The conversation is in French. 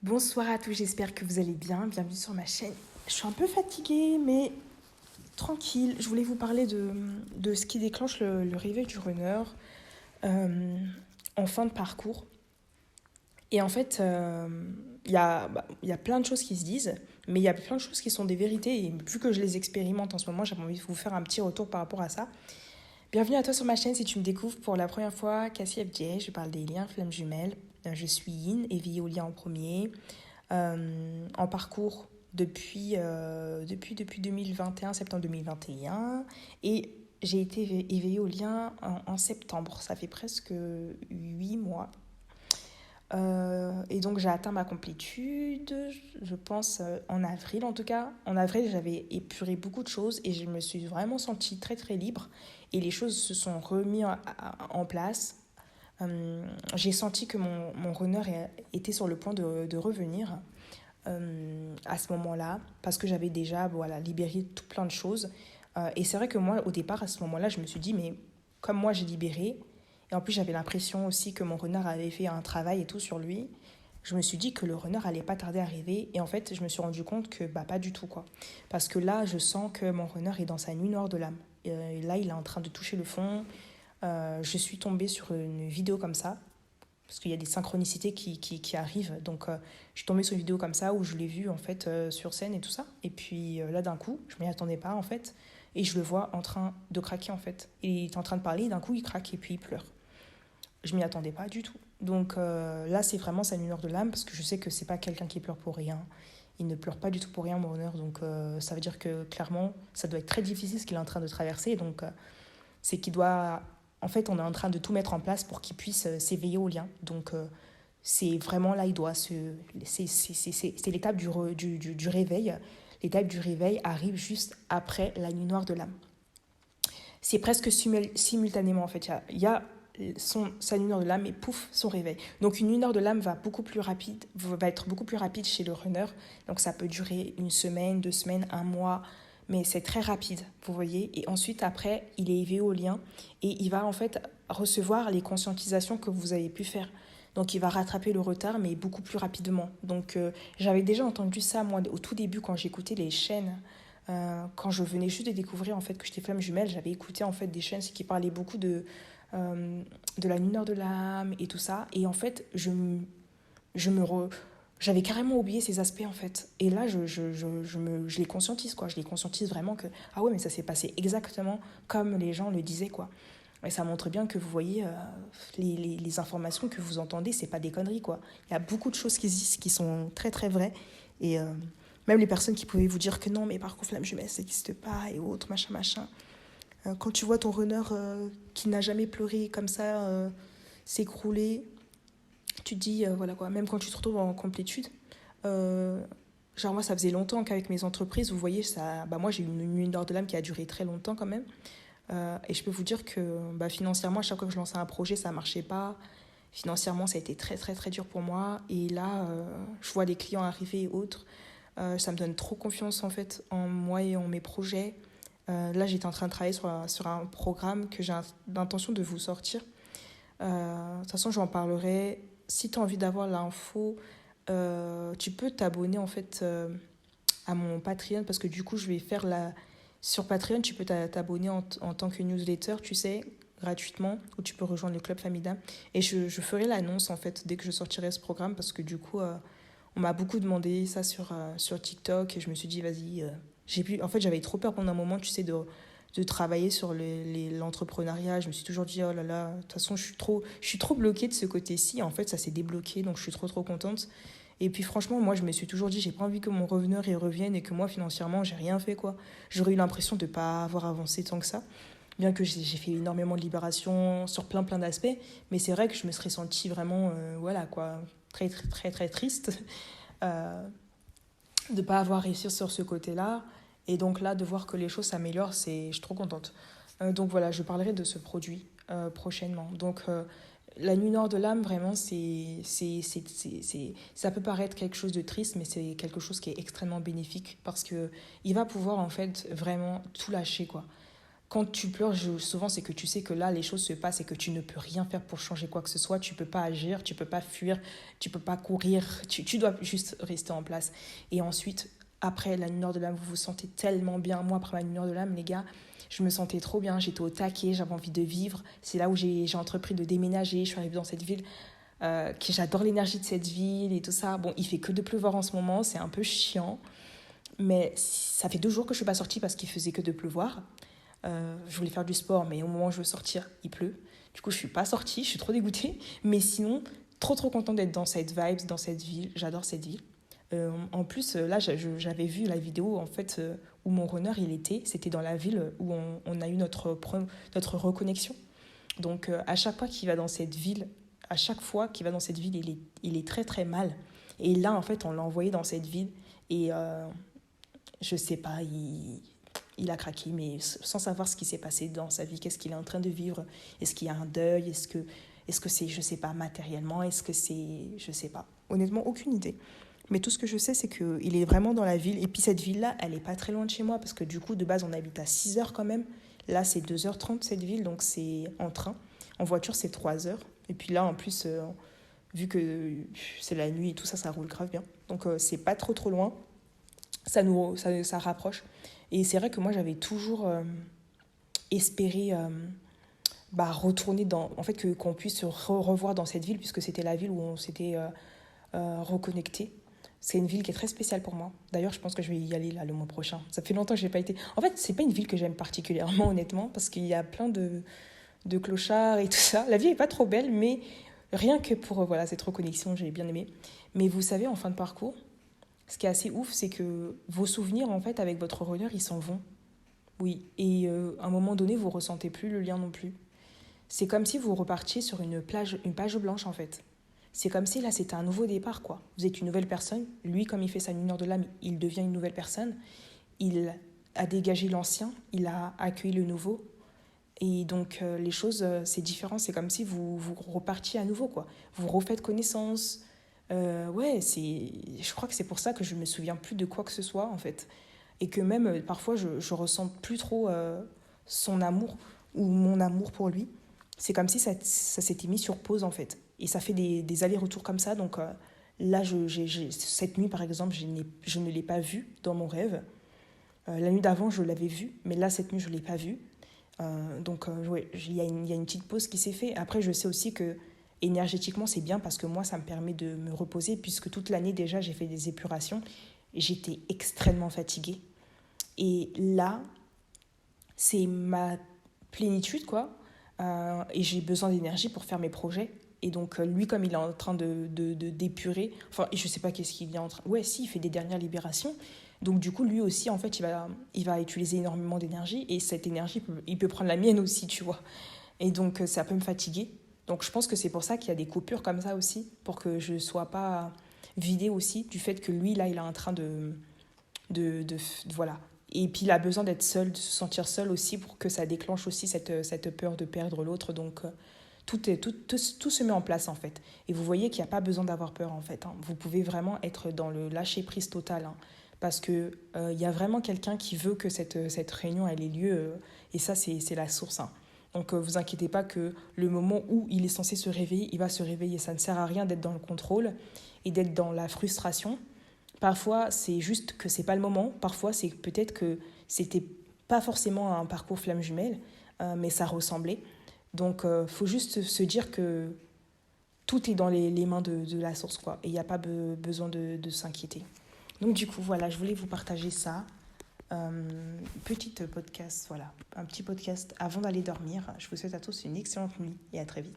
Bonsoir à tous, j'espère que vous allez bien. Bienvenue sur ma chaîne. Je suis un peu fatiguée, mais tranquille. Je voulais vous parler de ce qui déclenche le réveil du runner euh, en fin de parcours. Et en fait, il y a plein de choses qui se disent, mais il y a plein de choses qui sont des vérités. Et vu que je les expérimente en ce moment, j'avais envie de vous faire un petit retour par rapport à ça. Bienvenue à toi sur ma chaîne si tu me découvres pour la première fois. Cassie FJ, je parle des liens flammes jumelles. Je suis Yin, éveillée au lien en premier. En parcours depuis 2021, septembre 2021. Et j'ai été éveillée au lien en septembre. Ça fait presque 8 mois. Et donc j'ai atteint ma complétude, je pense en avril en tout cas. En avril j'avais épuré beaucoup de choses et je me suis vraiment sentie très très libre. Et les choses se sont remises en place. J'ai senti que mon runner était sur le point de revenir à ce moment-là, parce que j'avais déjà voilà, libéré tout plein de choses. Et c'est vrai que moi, au départ, à ce moment-là, je me suis dit, mais comme moi, j'ai libéré, et en plus, j'avais l'impression aussi que mon renard avait fait un travail et tout sur lui, je me suis dit que le renard allait pas tarder à arriver. Et en fait, je me suis rendu compte que bah, pas du tout, quoi. Parce que là, je sens que mon renard est dans sa nuit noire de l'âme. Et là, il est en train de toucher le fond. Je suis tombée sur une vidéo comme ça, parce qu'il y a des synchronicités qui arrivent. Donc, je suis tombée sur une vidéo comme ça où je l'ai vu en fait sur scène et tout ça. Et puis là, d'un coup, je m'y attendais pas en fait. Et je le vois en train de craquer en fait. Il est en train de parler, et d'un coup, il craque et puis il pleure. Je m'y attendais pas du tout. Donc là, c'est vraiment sa lueur de l'âme parce que je sais que c'est pas quelqu'un qui pleure pour rien. Il ne pleure pas du tout pour rien, mon honneur. Donc ça veut dire que clairement, ça doit être très difficile ce qu'il est en train de traverser. Donc c'est qu'il doit. En fait, on est en train de tout mettre en place pour qu'il puisse s'éveiller au lien. Donc, c'est vraiment là, il doit se. C'est l'étape du réveil. L'étape du réveil arrive juste après la nuit noire de l'âme. C'est presque simultanément, en fait. Il y a sa nuit noire de l'âme et pouf, son réveil. Donc, une nuit noire de l'âme va être beaucoup plus rapide chez le runner. Donc, ça peut durer une semaine, 2 semaines, un mois, mais c'est très rapide, vous voyez. Et ensuite, après, il est éveillé au lien et il va en fait recevoir les conscientisations que vous avez pu faire. Donc, il va rattraper le retard, mais beaucoup plus rapidement. Donc, j'avais déjà entendu ça, moi, au tout début, quand j'écoutais les chaînes. Quand je venais juste de découvrir en fait que j'étais flamme jumelle, j'avais écouté en fait des chaînes qui parlaient beaucoup euh, de la lumière de l'âme et tout ça. Et en fait, je me re- j'avais carrément oublié ces aspects en fait. Et là, je les conscientise quoi. Je les conscientise vraiment que, ah ouais, mais ça s'est passé exactement comme les gens le disaient quoi. Et ça montre bien que vous voyez, les informations que vous entendez, c'est pas des conneries quoi. Il y a beaucoup de choses qui existent qui sont très très vraies. Et même les personnes qui pouvaient vous dire que non, mais par contre, flamme jumelle, ça n'existe pas et autres, machin, machin. Quand tu vois ton runner qui n'a jamais pleuré comme ça s'écrouler, tu te dis, voilà quoi, même quand tu te retrouves en complétude, euh, genre moi ça faisait longtemps qu'avec mes entreprises, vous voyez, ça, bah moi j'ai eu une nuit d'or de l'âme qui a duré très longtemps quand même. Et je peux vous dire que bah, financièrement, à chaque fois que je lançais un projet, ça ne marchait pas. Financièrement, ça a été très très très dur pour moi. Et là, je vois les clients arriver et autres. Ça me donne trop confiance en fait en moi et en mes projets. Là, j'étais en train de travailler sur un programme que j'ai l'intention de vous sortir. De toute façon, j'en parlerai. Si tu as envie d'avoir l'info, tu peux t'abonner en fait à mon Patreon parce que du coup, je vais faire la. Sur Patreon, tu peux t'abonner en tant que newsletter, tu sais, gratuitement, ou tu peux rejoindre le club Famida. Et je ferai l'annonce en fait dès que je sortirai ce programme parce que du coup, on m'a beaucoup demandé ça sur TikTok et je me suis dit, vas-y. En fait, j'avais trop peur pendant un moment, tu sais, de travailler sur l'entrepreneuriat. Je me suis toujours dit, oh là là, de toute façon, je suis trop bloquée de ce côté-ci. En fait, ça s'est débloqué, donc je suis trop, trop contente. Et puis franchement, moi, je me suis toujours dit, j'ai pas envie que mon reveneur il revienne et que moi, financièrement, j'ai rien fait, quoi. J'aurais eu l'impression de pas avoir avancé tant que ça. Bien que j'ai fait énormément de libération sur plein, plein d'aspects. Mais c'est vrai que je me serais sentie vraiment, voilà, quoi, très, très, très, très triste euh, de pas avoir réussi sur ce côté-là. Et donc là, de voir que les choses s'améliorent, je suis trop contente. Donc voilà, je parlerai de ce produit prochainement. Donc la nuit noire de l'âme, vraiment, ça peut paraître quelque chose de triste, mais c'est quelque chose qui est extrêmement bénéfique parce que il va pouvoir en fait vraiment tout lâcher quoi. quand tu pleures, souvent c'est que tu sais que là, les choses se passent et que tu ne peux rien faire pour changer quoi que ce soit. Tu peux pas agir, tu peux pas fuir, tu peux pas courir. Tu dois juste rester en place. Et ensuite, après la lumière de l'âme, vous vous sentez tellement bien. Moi, après ma lumière de l'âme, les gars, je me sentais trop bien. J'étais au taquet, j'avais envie de vivre. C'est là où j'ai entrepris de déménager. Je suis arrivée dans cette ville. Que j'adore l'énergie de cette ville et tout ça. Bon, il fait que de pleuvoir en ce moment, c'est un peu chiant. Mais ça fait 2 jours que je suis pas sortie parce qu'il faisait que de pleuvoir. Je voulais faire du sport, mais au moment où je veux sortir, il pleut. Du coup, je suis pas sortie, je suis trop dégoûtée. Mais sinon, trop contente d'être dans cette vibe, dans cette ville. J'adore cette ville. En plus, là, j'avais vu la vidéo en fait où mon runner il était. C'était dans la ville où on a eu notre reconnexion. Donc, à chaque fois qu'il va dans cette ville, il est très mal. Et là, en fait, on l'a envoyé dans cette ville et je sais pas, il a craqué, mais sans savoir ce qui s'est passé dans sa vie, qu'est-ce qu'il est en train de vivre, est-ce qu'il y a un deuil, est-ce que c'est, je sais pas, matériellement, est-ce que c'est, je sais pas. Honnêtement, aucune idée. Mais tout ce que je sais, c'est qu'il est vraiment dans la ville. Et puis cette ville-là, elle est pas très loin de chez moi, parce que du coup, de base, on habite à 6 heures quand même. Là, c'est 2h30 cette ville, donc c'est en train. En voiture, c'est 3 heures. Et puis là, en plus, vu que c'est la nuit et tout ça, ça roule grave bien. Donc c'est pas trop loin. Ça rapproche. Et c'est vrai que moi, j'avais toujours espéré retourner dans... En fait, qu'on puisse se revoir dans cette ville, puisque c'était la ville où on s'était reconnecté. C'est une ville qui est très spéciale pour moi. D'ailleurs, je pense que je vais y aller là, le mois prochain. Ça fait longtemps que je n'ai pas été... En fait, c'est pas une ville que j'aime particulièrement, honnêtement, parce qu'il y a plein de clochards et tout ça. La ville est pas trop belle, mais rien que pour voilà, cette reconnexion, j'ai bien aimé. Mais vous savez, en fin de parcours, ce qui est assez ouf, c'est que vos souvenirs, en fait, avec votre runner, ils s'en vont. Oui, et à un moment donné, vous ressentez plus le lien non plus. C'est comme si vous repartiez sur une page blanche, en fait. C'est comme si là, c'était un nouveau départ, quoi. Vous êtes une nouvelle personne. Lui, comme il fait sa lumière de l'âme, il devient une nouvelle personne. Il a dégagé l'ancien, il a accueilli le nouveau. Et donc, les choses, c'est différent. C'est comme si vous repartiez à nouveau, quoi. Vous refaites connaissance. Ouais, je crois que c'est pour ça que je me souviens plus de quoi que ce soit, en fait. Et que même, parfois, je ressens plus trop son amour ou mon amour pour lui. C'est comme si ça s'était mis sur pause, en fait. Et ça fait des allers-retours comme ça. Donc là, cette nuit, par exemple, je ne l'ai pas vu dans mon rêve. La nuit d'avant, je l'avais vu. Mais là, cette nuit, je ne l'ai pas vu. Donc, ouais, il y a une petite pause qui s'est faite. Après, je sais aussi que énergétiquement, c'est bien parce que moi, ça me permet de me reposer puisque toute l'année, déjà, j'ai fait des épurations et j'étais extrêmement fatiguée. Et là, c'est ma plénitude, quoi. Et j'ai besoin d'énergie pour faire mes projets. Et donc, lui, comme il est en train d'épurer, enfin, je sais pas qu'est-ce qu'il est en train... Ouais, si, il fait des dernières libérations. Donc, du coup, lui aussi, en fait, il va utiliser énormément d'énergie. Et cette énergie, il peut prendre la mienne aussi, tu vois. Et donc, ça peut me fatiguer. Donc, je pense que c'est pour ça qu'il y a des coupures comme ça aussi, pour que je ne sois pas vidée aussi du fait que lui, là, il est en train voilà. Et puis, il a besoin d'être seul, de se sentir seul aussi pour que ça déclenche aussi cette peur de perdre l'autre. Donc, tout se met en place, en fait. Et vous voyez qu'il n'y a pas besoin d'avoir peur, en fait. Vous pouvez vraiment être dans le lâcher-prise total. Parce qu'il y a vraiment quelqu'un qui veut que cette réunion elle ait lieu. Et ça, c'est la source. Donc, vous inquiétez pas que le moment où il est censé se réveiller, il va se réveiller. Ça ne sert à rien d'être dans le contrôle et d'être dans la frustration. Parfois, c'est juste que c'est pas le moment. Parfois, c'est peut-être que c'était pas forcément un parcours flamme jumelle, mais ça ressemblait. Donc, faut juste se dire que tout est dans les mains de la source, quoi. Et il n'y a pas besoin de s'inquiéter. Donc, du coup, voilà, je voulais vous partager ça. Petite podcast, voilà. Un petit podcast avant d'aller dormir. Je vous souhaite à tous une excellente nuit et à très vite.